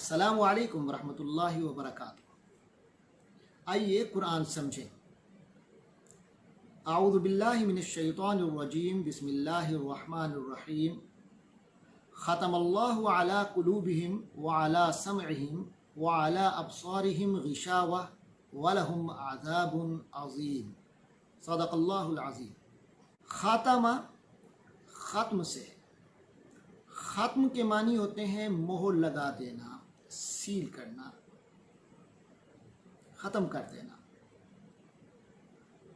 السلام علیکم ورحمۃ اللہ وبرکاتہ۔ آئیے قرآن سمجھیں۔ اعوذ باللہ من الشیطان الرجیم، بسم اللہ الرحمن الرحیم۔ ختم اللہ علی قلوبہم وعلی سمعہم وعلی ابصارہم غشاوہ ولہم عذاب عظیم۔ صدق اللہ العظیم۔ خاتمہ ختم سے، ختم کے معنی ہوتے ہیں مہر لگا دینا، سیل کرنا، ختم کر دینا۔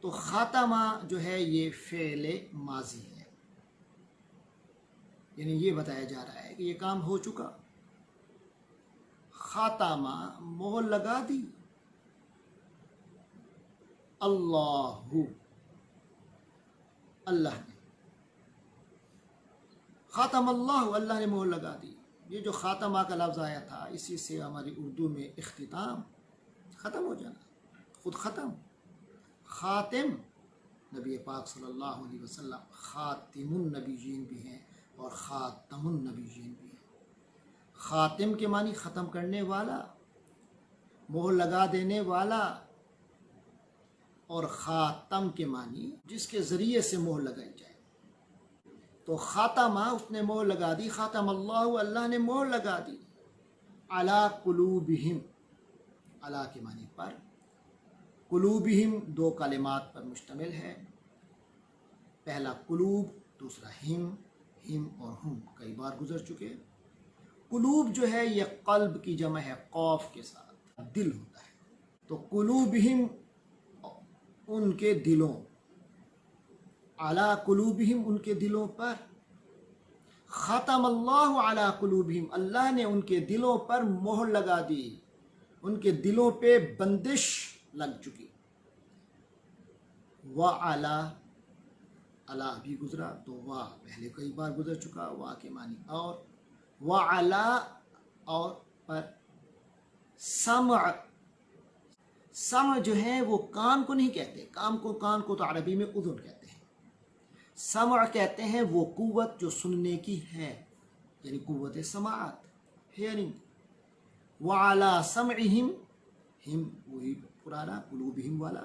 تو خاتمہ جو ہے یہ فعل ماضی ہے، یعنی یہ بتایا جا رہا ہے کہ یہ کام ہو چکا۔ خاتمہ مہر لگا دی، اللہ نے، خاتم اللہ، اللہ نے مہر لگا دی۔ یہ جو خاتمہ کا لفظ آیا تھا، اسی سے ہماری اردو میں اختتام، ختم ہو جانا، خود ختم۔ خاتم نبی پاک صلی اللہ علیہ وسلم خاتم النبیین بھی ہیں اور خاتم النبیین بھی ہیں۔ خاتم کے معنی ختم کرنے والا، مہر لگا دینے والا، اور خاتم کے معنی جس کے ذریعے سے مہر لگائی جائے۔ تو خاتمہ، اس نے مہر لگا دی، خاتم اللہ، اللہ نے مہر لگا دی، علی قلوبہم، علی کے معنی پر، قلوبہم دو کلمات پر مشتمل ہے، پہلا قلوب، دوسرا ہم اور ہم کئی بار گزر چکے۔ قلوب جو ہے یہ قلب کی جمع ہے، قوف کے ساتھ، دل ہوتا ہے۔ تو قلوبہم ان کے دلوں، علی قلوبہم ان کے دلوں پر، ختم اللہ علی قلوبہم، اللہ نے ان کے دلوں پر مہر لگا دی، ان کے دلوں پہ بندش لگ چکی۔ وعلی، علی بھی گزرا تو وا پہلے کئی بار گزر چکا، وا کے معنی اور، وعلی اور پر، سمع، سمع جو ہے وہ کان کو نہیں کہتے، کان کو تو عربی میں اذن کہتے ہیں۔ سمع کہتے ہیں وہ قوت جو سننے کی ہے، یعنی قوت سماعت، ہیئرنگ۔ وعلی سمعہم، ہم وہی پرانا قلوبہم والا،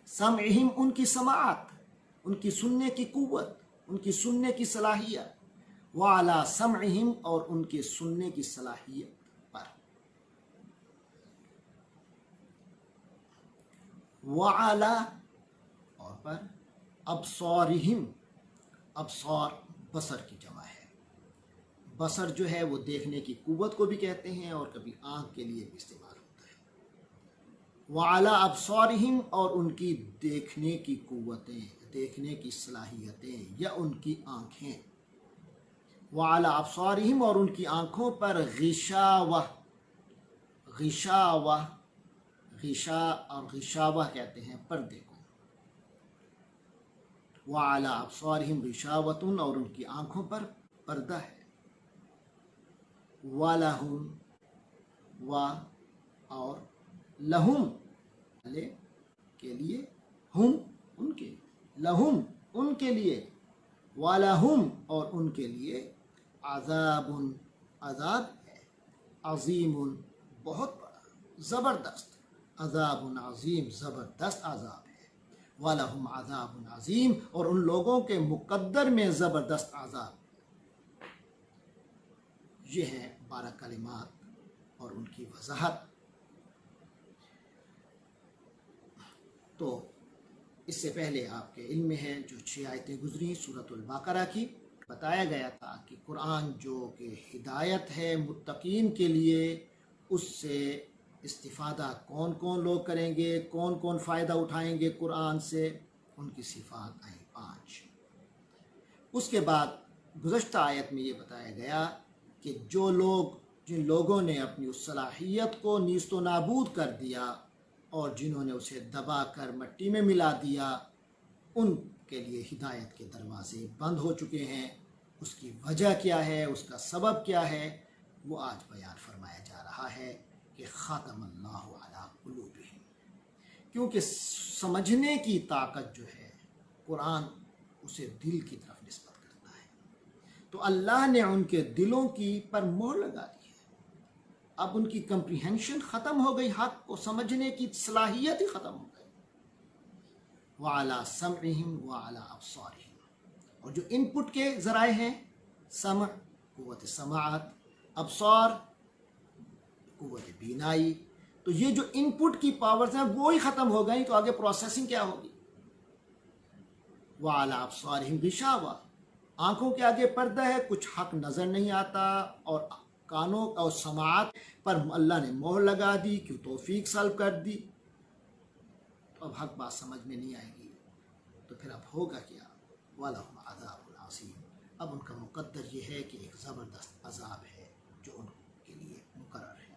سمعہم ان کی سماعت، ان کی سننے کی قوت، ان کی سننے کی صلاحیت، وعلی سمعہم اور ان کے سننے کی صلاحیت پر، وعلی اور پر، ابصارہم، ابصار بصر کی جمع ہے۔ بصر جو ہے وہ دیکھنے کی قوت کو بھی کہتے ہیں اور کبھی آنکھ کے لیے بھی استعمال ہوتا ہے۔ وعلی ابصارہم اور ان کی دیکھنے کی قوتیں، دیکھنے کی صلاحیتیں یا ان کی آنکھیں، وعلی ابصارہم اور ان کی آنکھوں پر، غشاوہ، غشاوہ، غشا اور غشاوہ کہتے ہیں پردے کو۔ وعلی ابصارہم غشاوۃ اور ان کی آنکھوں پر پردہ ہے۔ وَلَهُمْ اور لہم کے لیے، ہم ان کے، لہم ان کے لیے، وَلَهُمْ اور ان کے لیے، عذاب عذاب ہے، عظیم بہت بڑا، زبردست، عذاب عظیم زبردست عذاب ہے۔ وَلَهُمْ عَذَابٌ عَظِيمٌ اور ان لوگوں کے مقدر میں زبردست عذاب۔ یہ ہیں 12 کلمات اور ان کی وضاحت۔ تو اس سے پہلے آپ کے علم میں ہے جو 6 آیتیں گزری سورۃ البقرہ کی، بتایا گیا تھا کہ قرآن جو کہ ہدایت ہے متقین کے لیے، اس سے استفادہ کون کون لوگ کریں گے، کون کون فائدہ اٹھائیں گے قرآن سے، ان کی صفات آئیں 5۔ اس کے بعد گزشتہ آیت میں یہ بتایا گیا کہ جن لوگوں نے اپنی اس صلاحیت کو نیست و نابود کر دیا اور جنہوں نے اسے دبا کر مٹی میں ملا دیا، ان کے لیے ہدایت کے دروازے بند ہو چکے ہیں۔ اس کی وجہ کیا ہے، اس کا سبب کیا ہے، وہ آج بیان فرمایا جا رہا ہے کہ خاتم اللہ علی قلوبہم، کیونکہ سمجھنے کی طاقت جو ہے قرآن اسے دل کی طرف نسبت کرتا ہے، تو اللہ نے ان کے دلوں کی پر مہر لگا دی ہے۔ اب ان کی کمپریہنشن ختم ہو گئی، حق کو سمجھنے کی صلاحیت ہی ختم ہو گئی۔ وَعَلَىٰ سَمْعِهِمْ وَعَلَىٰ أَبْصَارِهِمْ، اور جو ان پٹ کے ذرائع ہیں، سمع قوت سماعت، ابصار قوت بینائی، تو یہ جو ان پٹ کی پاورز ہیں وہ ہی ختم ہو گئی، تو آگے پروسیسنگ کیا ہوگی؟ وَعَلَىٰ أَبْصَارِهِمْ غِشَاوَةٌ، آنکھوں کے آگے پردہ ہے، کچھ حق نظر نہیں آتا، اور کانوں اور سماعت پر اللہ نے مہر لگا دی، کیوں توفیق سلب کر دی، تو اب حق بات سمجھ میں نہیں آئے گی، تو پھر اب ہوگا کیا؟ وَلَهُمْ عَذَابٌ عَظِيمٌ، اب ان کا مقدر یہ ہے کہ ایک زبردست عذاب ہے جو ان کے لیے مقرر ہے۔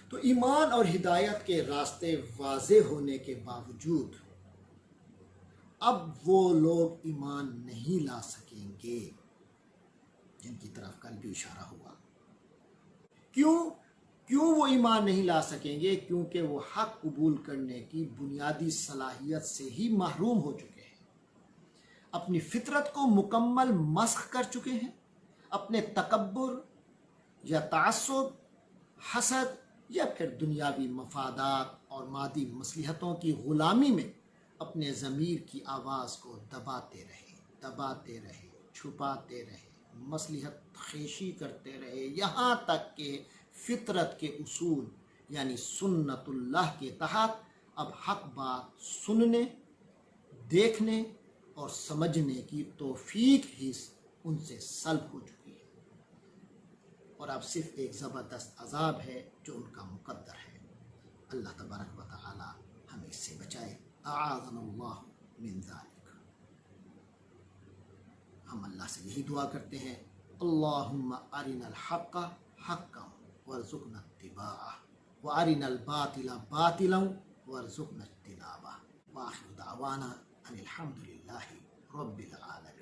تو ایمان اور ہدایت کے راستے واضح ہونے کے باوجود اب وہ لوگ ایمان نہیں لا سکیں گے جن کی طرف کل بھی اشارہ ہوا۔ کیوں وہ ایمان نہیں لا سکیں گے؟ کیونکہ وہ حق قبول کرنے کی بنیادی صلاحیت سے ہی محروم ہو چکے ہیں، اپنی فطرت کو مکمل مسخ کر چکے ہیں، اپنے تکبر یا تعصب، حسد یا پھر دنیاوی مفادات اور مادی مصلحتوں کی غلامی میں اپنے ضمیر کی آواز کو دباتے رہے، چھپاتے رہے، مصلحت خیشی کرتے رہے، یہاں تک کہ فطرت کے اصول یعنی سنت اللہ کے تحت اب حق بات سننے، دیکھنے اور سمجھنے کی توفیق ہی ان سے سلب ہو چکی ہے، اور اب صرف ایک زبردست عذاب ہے جو ان کا مقدر ہے۔ اللہ تبارک و تعالی ہمیں اس سے بچائے، اعاذنا اللہ من ذلک۔ ہم اللہ سے یہی دعا کرتے ہیں، اللہم ارنا الحق حقا وارزقنا اتباعہ وارنا الباطل باطلا وارزقنا اجتنابہ، وآخر دعوانا ان الحمد للہ رب العالمین۔